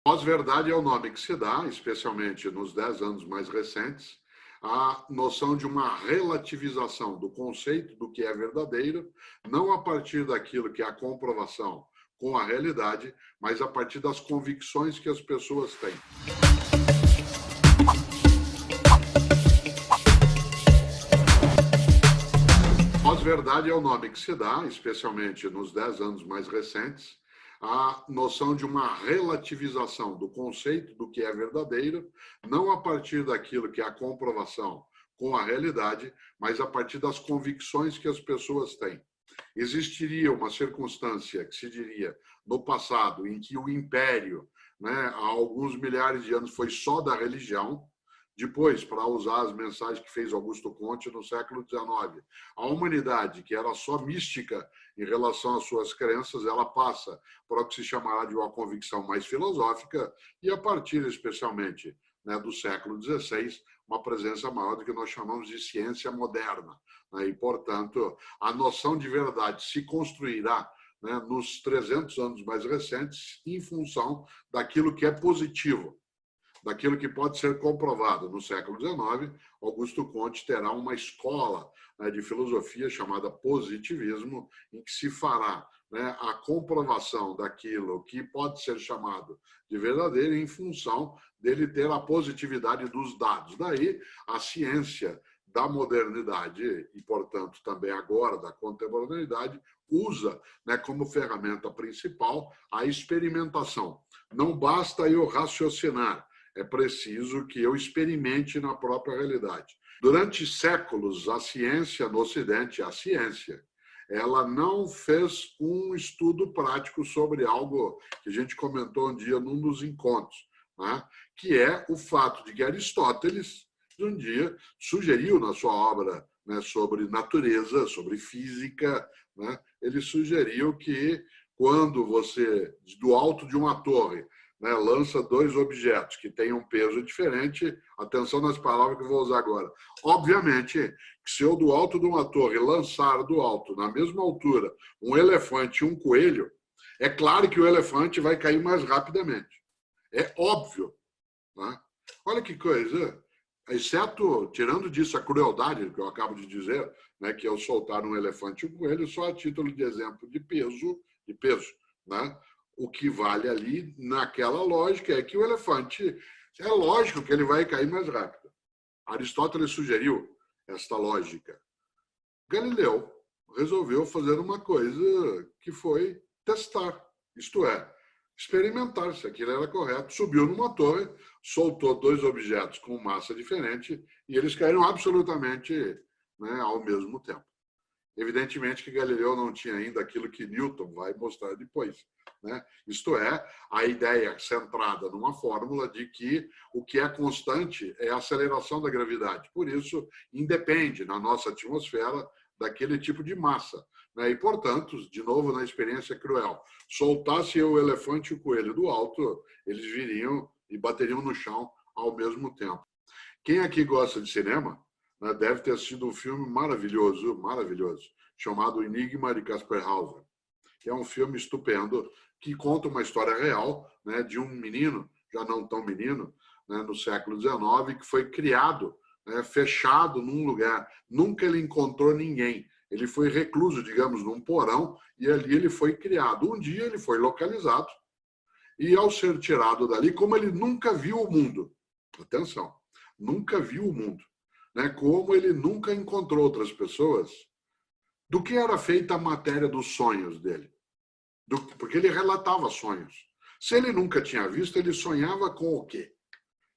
Pós-verdade é o nome que se dá, especialmente nos 10 anos mais recentes, à noção de uma relativização do conceito do que é verdadeiro, não a partir daquilo que é a comprovação com a realidade, mas a partir das convicções que as pessoas têm. Pós-verdade é o nome que se dá, especialmente nos 10 anos mais recentes, a noção de uma relativização do conceito do que é verdadeiro, não a partir daquilo que é a comprovação com a realidade, mas a partir das convicções que as pessoas têm. Existiria uma circunstância que se diria no passado em que o império, há alguns milhares de anos, foi só da religião. Depois, para usar as mensagens que fez Augusto Conte no século XIX, a humanidade, que era só mística em relação às suas crenças, ela passa para o que se chamará de uma convicção mais filosófica e, a partir especialmente do século XVI, uma presença maior do que nós chamamos de ciência moderna. E, portanto, a noção de verdade se construirá nos 300 anos mais recentes em função daquilo que é positivo, daquilo que pode ser comprovado. No século XIX, Augusto Conte terá uma escola de filosofia chamada positivismo, em que se fará a comprovação daquilo que pode ser chamado de verdadeiro em função dele ter a positividade dos dados. Daí, a ciência da modernidade e, portanto, também agora da contemporaneidade, usa como ferramenta principal a experimentação. Não basta eu raciocinar, é preciso que eu experimente na própria realidade. Durante séculos, a ciência no Ocidente, ela não fez um estudo prático sobre algo que a gente comentou um dia num dos encontros, que é o fato de que Aristóteles, um dia, sugeriu na sua obra sobre natureza, sobre física, ele sugeriu que quando você, do alto de uma torre, lança dois objetos que têm um peso diferente, atenção nas palavras que eu vou usar agora. Obviamente, que se eu do alto de uma torre lançar do alto, na mesma altura, um elefante e um coelho, é claro que o elefante vai cair mais rapidamente. É óbvio. Olha que coisa. Exceto, tirando disso a crueldade que eu acabo de dizer, que é eu soltar um elefante e um coelho, só a título de exemplo de peso, o que vale ali, naquela lógica, é que o elefante, é lógico que ele vai cair mais rápido. Aristóteles sugeriu esta lógica. Galileu resolveu fazer uma coisa que foi testar, isto é, experimentar se aquilo era correto. Subiu numa torre, soltou dois objetos com massa diferente e eles caíram absolutamente ao mesmo tempo. Evidentemente que Galileu não tinha ainda aquilo que Newton vai mostrar depois. Isto é, a ideia centrada numa fórmula de que o que é constante é a aceleração da gravidade. Por isso, independe, na nossa atmosfera, daquele tipo de massa. E, portanto, de novo, na experiência cruel, soltasse o elefante e o coelho do alto, eles viriam e bateriam no chão ao mesmo tempo. Quem aqui gosta de cinema deve ter assistido um filme maravilhoso, chamado Enigma de Caspar Hauser, que é um filme estupendo que conta uma história real de um menino, já não tão menino, no século XIX, que foi criado, fechado num lugar. Nunca ele encontrou ninguém. Ele foi recluso, digamos, num porão, e ali ele foi criado. Um dia ele foi localizado, e ao ser tirado dali, como ele nunca viu o mundo, atenção, nunca viu o mundo, como ele nunca encontrou outras pessoas, do que era feita a matéria dos sonhos dele? Porque ele relatava sonhos. Se ele nunca tinha visto, ele sonhava com o quê?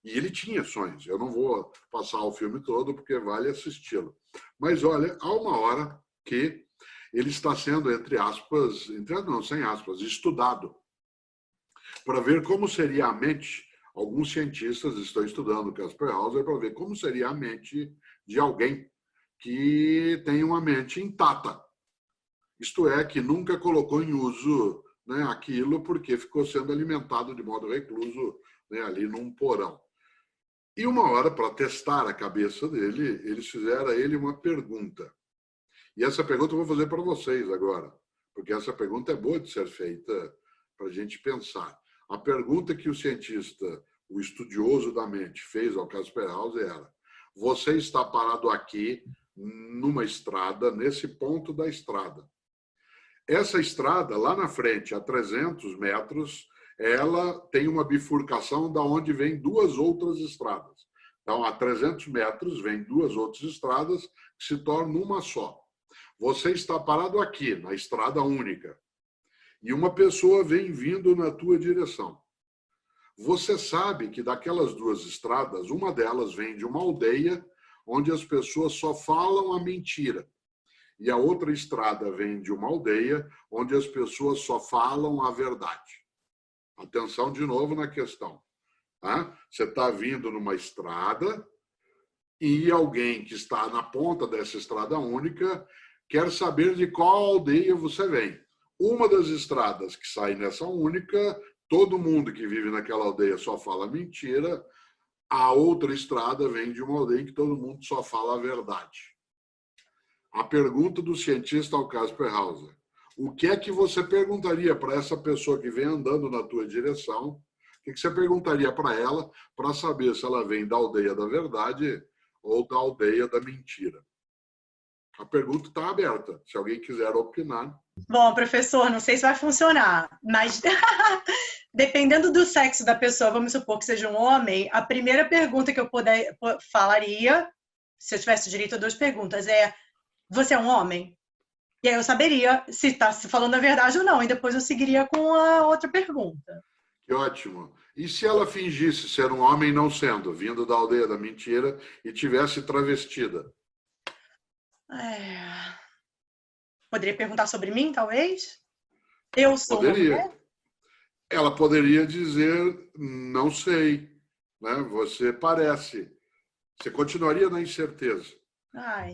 E ele tinha sonhos. Eu não vou passar o filme todo, porque vale assisti-lo. Mas, olha, há uma hora que ele está sendo, entre aspas, sem aspas, estudado, para ver como seria a mente. Alguns cientistas estão estudando Caspar Hauser para ver como seria a mente de alguém que tem uma mente intacta. Isto é, que nunca colocou em uso aquilo porque ficou sendo alimentado de modo recluso ali num porão. E uma hora, para testar a cabeça dele, eles fizeram a ele uma pergunta. E essa pergunta eu vou fazer para vocês agora, porque essa pergunta é boa de ser feita para a gente pensar. A pergunta que o cientista, o estudioso da mente, fez ao Kasper Hauser era: você está parado aqui, numa estrada, nesse ponto da estrada. Essa estrada, lá na frente, a 300 metros, ela tem uma bifurcação da onde vem duas outras estradas. Então, a 300 metros, vem duas outras estradas que se tornam uma só. Você está parado aqui, na estrada única, e uma pessoa vem vindo na tua direção. Você sabe que daquelas duas estradas, uma delas vem de uma aldeia onde as pessoas só falam a mentira. E a outra estrada vem de uma aldeia onde as pessoas só falam a verdade. Atenção de novo na questão. Tá? Você está vindo numa estrada e alguém que está na ponta dessa estrada única quer saber de qual aldeia você vem. Uma das estradas que sai nessa única, todo mundo que vive naquela aldeia só fala mentira. A outra estrada vem de uma aldeia em que todo mundo só fala a verdade. A pergunta do cientista ao Kasper Hauser: o que é que você perguntaria para essa pessoa que vem andando na tua direção? O que você perguntaria para ela para saber se ela vem da aldeia da verdade ou da aldeia da mentira? A pergunta está aberta, se alguém quiser opinar. Bom, professor, não sei se vai funcionar, mas dependendo do sexo da pessoa, vamos supor que seja um homem, a primeira pergunta que eu falaria, se eu tivesse direito a duas perguntas, é: você é um homem? E aí eu saberia se está se falando a verdade ou não, e depois eu seguiria com a outra pergunta. Que ótimo. E se ela fingisse ser um homem não sendo, vindo da aldeia da mentira e tivesse travestida? Poderia perguntar sobre mim, talvez? Eu sou uma Poderia. mulher? Ela poderia dizer: não sei, né? Você parece. Você continuaria na incerteza.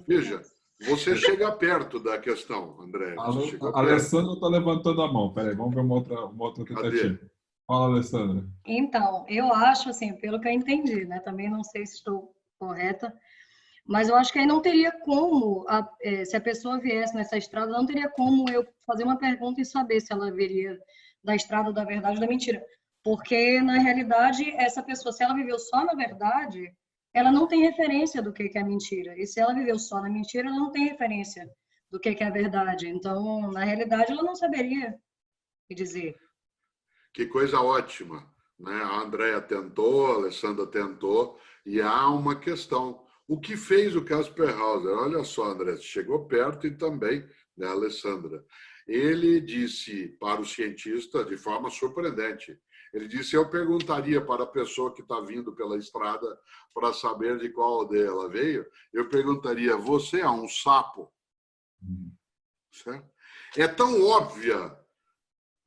Veja, você chega perto da questão, André. A Alessandra está levantando a mão. Peraí, vamos ver uma outra tentativa. Cadê? Fala, Alessandra. Então, eu acho, assim, pelo que eu entendi, né? Também não sei se estou correta, mas eu acho que aí não teria como, se a pessoa viesse nessa estrada, não teria como eu fazer uma pergunta e saber se ela viria da estrada da verdade ou da mentira. Porque, na realidade, essa pessoa, se ela viveu só na verdade, ela não tem referência do que é mentira. E se ela viveu só na mentira, ela não tem referência do que é a verdade. Então, na realidade, ela não saberia dizer. Que coisa ótima, né? A Andréa tentou, a Alessandra tentou, e há uma questão. O que fez o Kasper Hauser? Olha só, André, chegou perto e também, né, Alessandra? Ele disse para o cientista de forma surpreendente. Ele disse: eu perguntaria para a pessoa que está vindo pela estrada para saber de qual aldeia ela veio, eu perguntaria: você é um sapo? Certo? É tão óbvia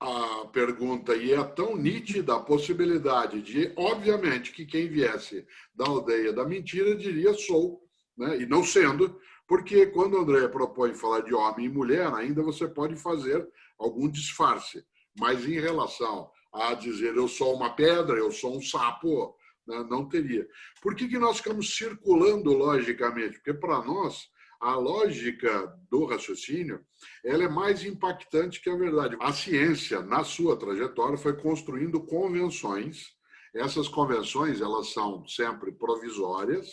a pergunta e é tão nítida a possibilidade de, obviamente, que quem viesse da aldeia da mentira diria: sou, né? E não sendo, porque quando André propõe falar de homem e mulher, ainda você pode fazer algum disfarce, mas em relação a dizer eu sou uma pedra, eu sou um sapo, né? Não teria. Por que nós ficamos circulando logicamente? Porque para nós a lógica do raciocínio, ela é mais impactante que a verdade. A ciência, na sua trajetória, foi construindo convenções. Essas convenções, elas são sempre provisórias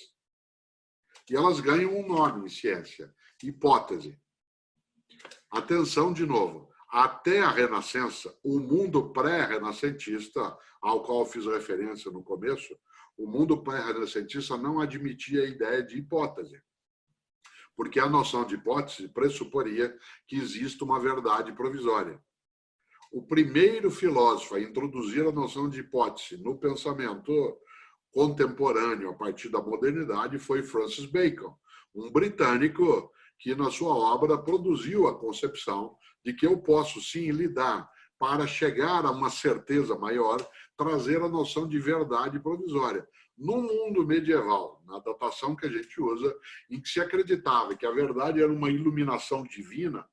e elas ganham um nome em ciência: hipótese. Atenção de novo. Até a Renascença, o mundo pré-renascentista, ao qual fiz referência no começo, o mundo pré-renascentista não admitia a ideia de hipótese. Porque a noção de hipótese pressuporia que existe uma verdade provisória. O primeiro filósofo a introduzir a noção de hipótese no pensamento contemporâneo, a partir da modernidade, foi Francis Bacon, um britânico que, na sua obra, produziu a concepção de que eu posso, sim, lidar para chegar a uma certeza maior, trazer a noção de verdade provisória. No mundo medieval, na datação que a gente usa, em que se acreditava que a verdade era uma iluminação divina,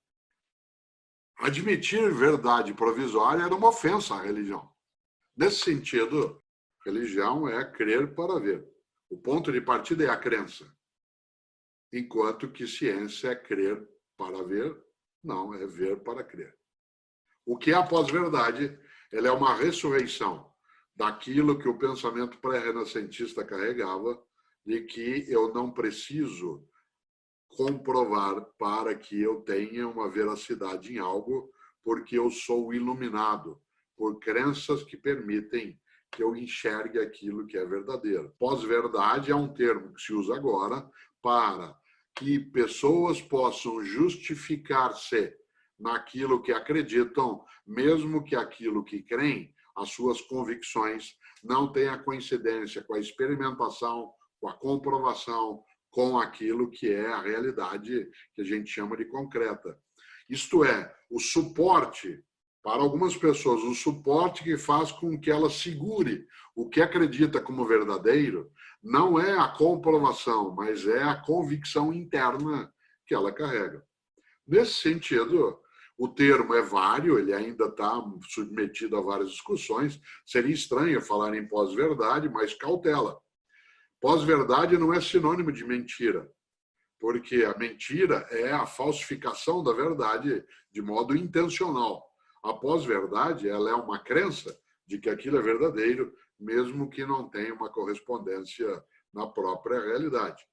admitir verdade provisória era uma ofensa à religião. Nesse sentido, religião é crer para ver. O ponto de partida é a crença. Enquanto que ciência é crer para ver, não, é ver para crer. O que é a pós-verdade ela é uma ressurreição daquilo que o pensamento pré-renascentista carregava, de que eu não preciso comprovar para que eu tenha uma veracidade em algo, porque eu sou iluminado por crenças que permitem que eu enxergue aquilo que é verdadeiro. Pós-verdade é um termo que se usa agora para que pessoas possam justificar-se naquilo que acreditam, mesmo que aquilo que creem, as suas convicções, não tenha coincidência com a experimentação, com a comprovação, com aquilo que é a realidade que a gente chama de concreta. Isto é, o suporte, para algumas pessoas, o suporte que faz com que ela segure o que acredita como verdadeiro, não é a comprovação, mas é a convicção interna que ela carrega. Nesse sentido, o termo é vário, ele ainda está submetido a várias discussões. Seria estranho falar em pós-verdade, mas cautela. Pós-verdade não é sinônimo de mentira, porque a mentira é a falsificação da verdade de modo intencional. A pós-verdade, ela é uma crença de que aquilo é verdadeiro, mesmo que não tenha uma correspondência na própria realidade.